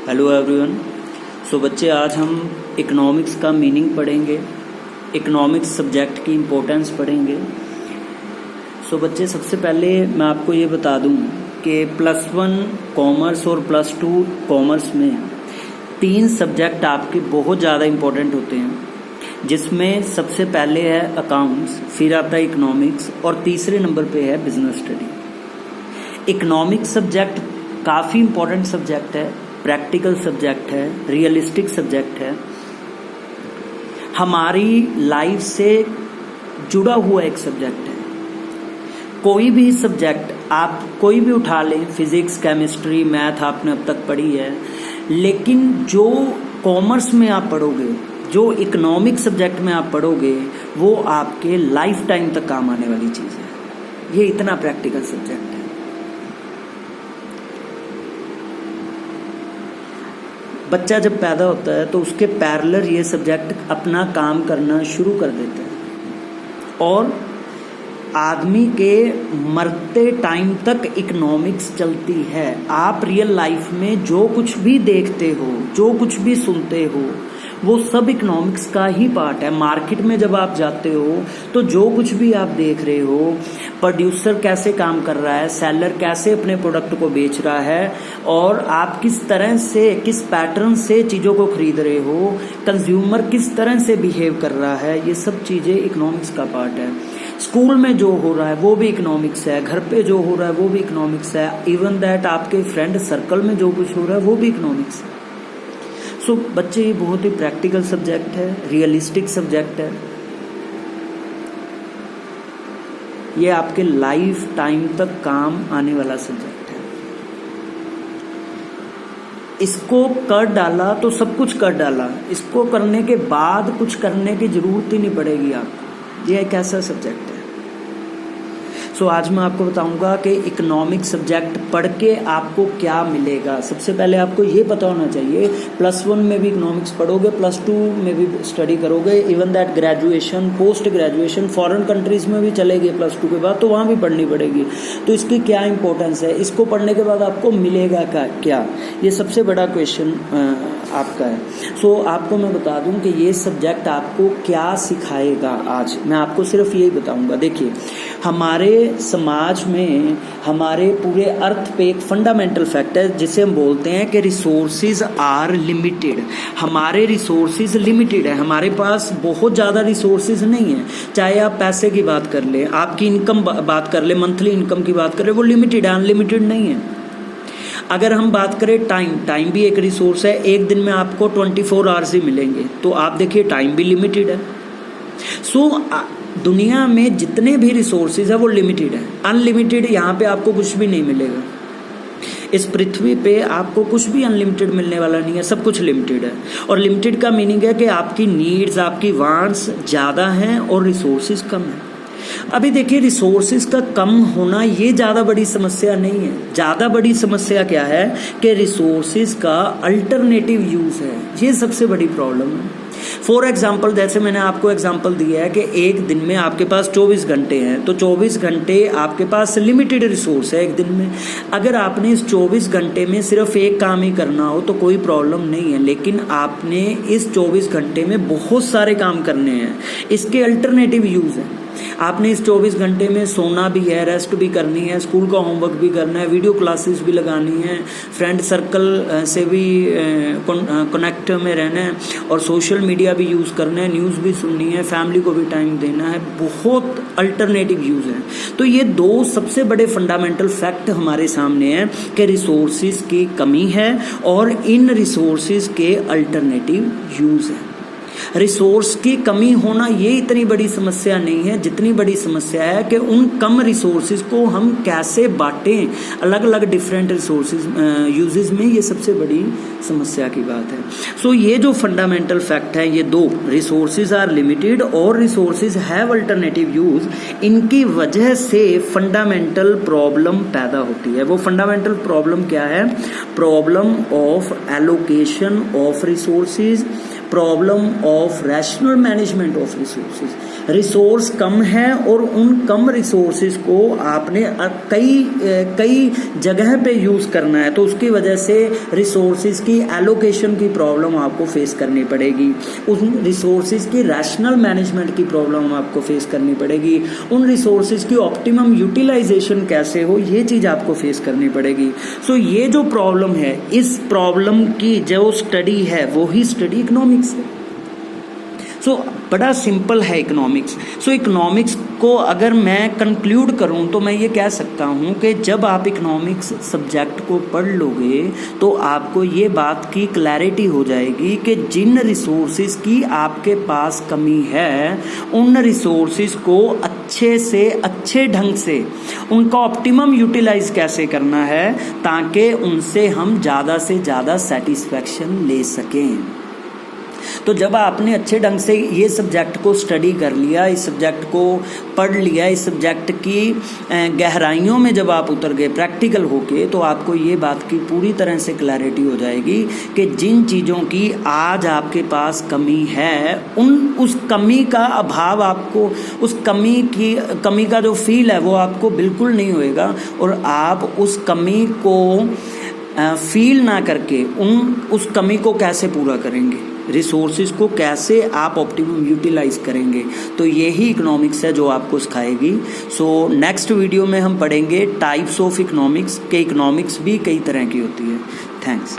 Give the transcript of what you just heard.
Hello everyone. सो बच्चे, आज हम इकोनॉमिक्स का मीनिंग पढ़ेंगे, इकोनॉमिक्स सब्जेक्ट की इम्पोर्टेंस पढ़ेंगे। सो बच्चे, सबसे पहले मैं आपको ये बता दूं कि +1 कॉमर्स और +2 कॉमर्स में 3 सब्जेक्ट आपके बहुत ज़्यादा इम्पोर्टेंट होते हैं, जिसमें सबसे पहले है अकाउंट्स, फिर आता है इकोनॉमिक्स और तीसरे नंबर पे है बिजनेस स्टडी। इकोनॉमिक्स सब्जेक्ट काफ़ी इम्पोर्टेंट सब्जेक्ट है, प्रैक्टिकल सब्जेक्ट है, रियलिस्टिक सब्जेक्ट है, हमारी लाइफ से जुड़ा हुआ एक सब्जेक्ट है। कोई भी सब्जेक्ट आप कोई भी उठा लें, फिजिक्स, केमिस्ट्री, मैथ आपने अब तक पढ़ी है, लेकिन जो कॉमर्स में आप पढ़ोगे, जो इकोनॉमिक सब्जेक्ट में आप पढ़ोगे, वो आपके लाइफ टाइम तक काम आने वाली चीज़ है। ये इतना प्रैक्टिकल सब्जेक्ट है। बच्चा जब पैदा होता है तो उसके पैरेलल ये सब्जेक्ट अपना काम करना शुरू कर देते हैं और आदमी के मरते टाइम तक इकोनॉमिक्स चलती है। आप रियल लाइफ में जो कुछ भी देखते हो, जो कुछ भी सुनते हो, वो सब इकोनॉमिक्स का ही पार्ट है। मार्केट में जब आप जाते हो तो जो कुछ भी आप देख रहे हो, प्रोड्यूसर कैसे काम कर रहा है, सेलर कैसे अपने प्रोडक्ट को बेच रहा है, और आप किस तरह से, किस पैटर्न से चीज़ों को खरीद रहे हो, कंज्यूमर किस तरह से बिहेव कर रहा है, ये सब चीज़ें इकोनॉमिक्स का पार्ट है। स्कूल में जो हो रहा है वो भी इकोनॉमिक्स है, घर पे जो हो रहा है वो भी इकोनॉमिक्स है, इवन दैट आपके फ्रेंड सर्कल में जो कुछ हो रहा है वो भी इकोनॉमिक्स है। सो बच्चे, ये बहुत ही प्रैक्टिकल सब्जेक्ट है, रियलिस्टिक सब्जेक्ट है। ये आपके लाइफ टाइम तक काम आने वाला सब्जेक्ट है। इसको कर डाला तो सब कुछ कर डाला, इसको करने के बाद कुछ करने की जरूरत ही नहीं पड़ेगी आपको। ये एक ऐसा सब्जेक्ट है। सो आज मैं आपको बताऊंगा कि इकोनॉमिक सब्जेक्ट पढ़ के आपको क्या मिलेगा। सबसे पहले आपको ये पता होना चाहिए, +1 में भी इकोनॉमिक्स पढ़ोगे, +2 में भी स्टडी करोगे, even that graduation, post graduation, foreign countries में भी चलेगी +2 के बाद, तो वहाँ भी पढ़नी पड़ेगी। तो इसकी क्या इंपॉर्टेंस है, इसको पढ़ने के बाद आपको मिलेगा क्या, ये सबसे बड़ा क्वेश्चन आपका है। सो आपको मैं बता दूं कि ये सब्जेक्ट आपको क्या सिखाएगा। आज मैं आपको सिर्फ यही बताऊंगा। देखिए, हमारे समाज में, हमारे पूरे अर्थ पे एक फंडामेंटल फैक्ट है जिसे हम बोलते हैं कि रिसोर्सेज आर लिमिटेड। हमारे रिसोर्सेज लिमिटेड है, हमारे पास बहुत ज़्यादा रिसोर्सेज नहीं है। चाहे आप पैसे की बात कर ले, आपकी इनकम बात कर ले, मंथली इनकम की बात कर ले, वो लिमिटेड है, अनलिमिटेड नहीं है। अगर हम बात करें टाइम भी एक रिसोर्स है। एक दिन में आपको 24 आवर्स ही मिलेंगे, तो आप देखिए टाइम भी लिमिटेड है। सो दुनिया में जितने भी रिसोर्सेज है वो लिमिटेड है, अनलिमिटेड यहाँ पे आपको कुछ भी नहीं मिलेगा। इस पृथ्वी पे आपको कुछ भी अनलिमिटेड मिलने वाला नहीं है, सब कुछ लिमिटेड है। और लिमिटेड का मीनिंग है कि आपकी नीड्स, आपकी वांट्स ज़्यादा हैं और रिसोर्सेज कम है। अभी देखिए, रिसोर्सेज का कम होना ये ज़्यादा बड़ी समस्या नहीं है। ज़्यादा बड़ी समस्या क्या है कि रिसोर्सेज का अल्टरनेटिव यूज़ है, ये सबसे बड़ी प्रॉब्लम है। फॉर एग्जाम्पल, जैसे मैंने आपको एग्जाम्पल दिया है कि एक दिन में आपके पास 24 घंटे हैं, तो 24 घंटे आपके पास लिमिटेड रिसोर्स है एक दिन में। अगर आपने इस 24 घंटे में सिर्फ एक काम ही करना हो तो कोई प्रॉब्लम नहीं है, लेकिन आपने इस 24 घंटे में बहुत सारे काम करने हैं। इसके अल्टरनेटिव यूज़ है। आपने इस 24 घंटे में सोना भी है, रेस्ट भी करनी है, स्कूल का होमवर्क भी करना है, वीडियो क्लासेस भी लगानी है, फ्रेंड सर्कल से भी कनेक्ट में रहना है, और सोशल मीडिया भी यूज़ करना है, न्यूज़ भी सुननी है, फैमिली को भी टाइम देना है। बहुत अल्टरनेटिव यूज़ है। तो ये 2 सबसे बड़े फंडामेंटल फैक्ट हमारे सामने हैं कि रिसोर्सेज की कमी है और इन रिसोर्सेज के अल्टरनेटिव यूज़ है। रिसोर्स की कमी होना ये इतनी बड़ी समस्या नहीं है, जितनी बड़ी समस्या है कि उन कम रिसोर्सेज को हम कैसे बांटें अलग अलग डिफरेंट रिसोर्सेज यूजेस में, ये सबसे बड़ी समस्या की बात है। सो ये जो फंडामेंटल फैक्ट है, ये 2, रिसोर्सेज आर लिमिटेड और रिसोर्सेज हैव अल्टरनेटिव यूज, इनकी वजह से फंडामेंटल प्रॉब्लम पैदा होती है। वो फंडामेंटल प्रॉब्लम क्या है? Problem of allocation of resources, problem of rational management of resources. Resource कम है और उन कम रिसोर्सेज को आपने कई जगह पे यूज़ करना है, तो उसकी वजह से रिसोर्सेज की एलोकेशन की प्रॉब्लम आपको फेस करनी पड़ेगी, उन रिसोर्सेज की रैशनल मैनेजमेंट की प्रॉब्लम आपको फेस करनी पड़ेगी, उन रिसोर्सेज की ऑप्टिमम यूटिलाइजेशन कैसे हो ये चीज़ आपको फेस करनी पड़ेगी। सो ये जो प्रॉब्लम है, इस प्रॉब्लम की जो स्टडी है वो ही स्टडी इकोनॉमिक्स है। सो बड़ा सिंपल है इकोनॉमिक्स। सो इकोनॉमिक्स को अगर मैं कंक्लूड करूं तो मैं ये कह सकता हूं कि जब आप इकोनॉमिक्स सब्जेक्ट को पढ़ लोगे तो आपको ये बात की क्लैरिटी हो जाएगी कि जिन रिसोर्सेज की आपके पास कमी है उन रिसोर्सेज को अच्छे से अच्छे ढंग से उनका ऑप्टिमम यूटिलाइज कैसे करना है ताकि उनसे हम ज़्यादा से ज़्यादा सेटिस्फैक्शन ले सकें। तो जब आपने अच्छे ढंग से ये सब्जेक्ट को स्टडी कर लिया, इस सब्जेक्ट को पढ़ लिया, इस सब्जेक्ट की गहराइयों में जब आप उतर गए प्रैक्टिकल होके, तो आपको ये बात की पूरी तरह से क्लैरिटी हो जाएगी कि जिन चीज़ों की आज आपके पास कमी है उस कमी का अभाव आपको, उस कमी का जो फील है वो आपको बिल्कुल नहीं होएगा और आप उस कमी को फील ना करके उस कमी को कैसे पूरा करेंगे, रिसोर्सेज को कैसे आप ऑप्टिमम यूटिलाइज करेंगे। तो यही इकोनॉमिक्स है जो आपको सिखाएगी। सो नेक्स्ट वीडियो में हम पढ़ेंगे टाइप्स ऑफ इकोनॉमिक्स, के इकोनॉमिक्स भी कई तरह की होती है। थैंक्स।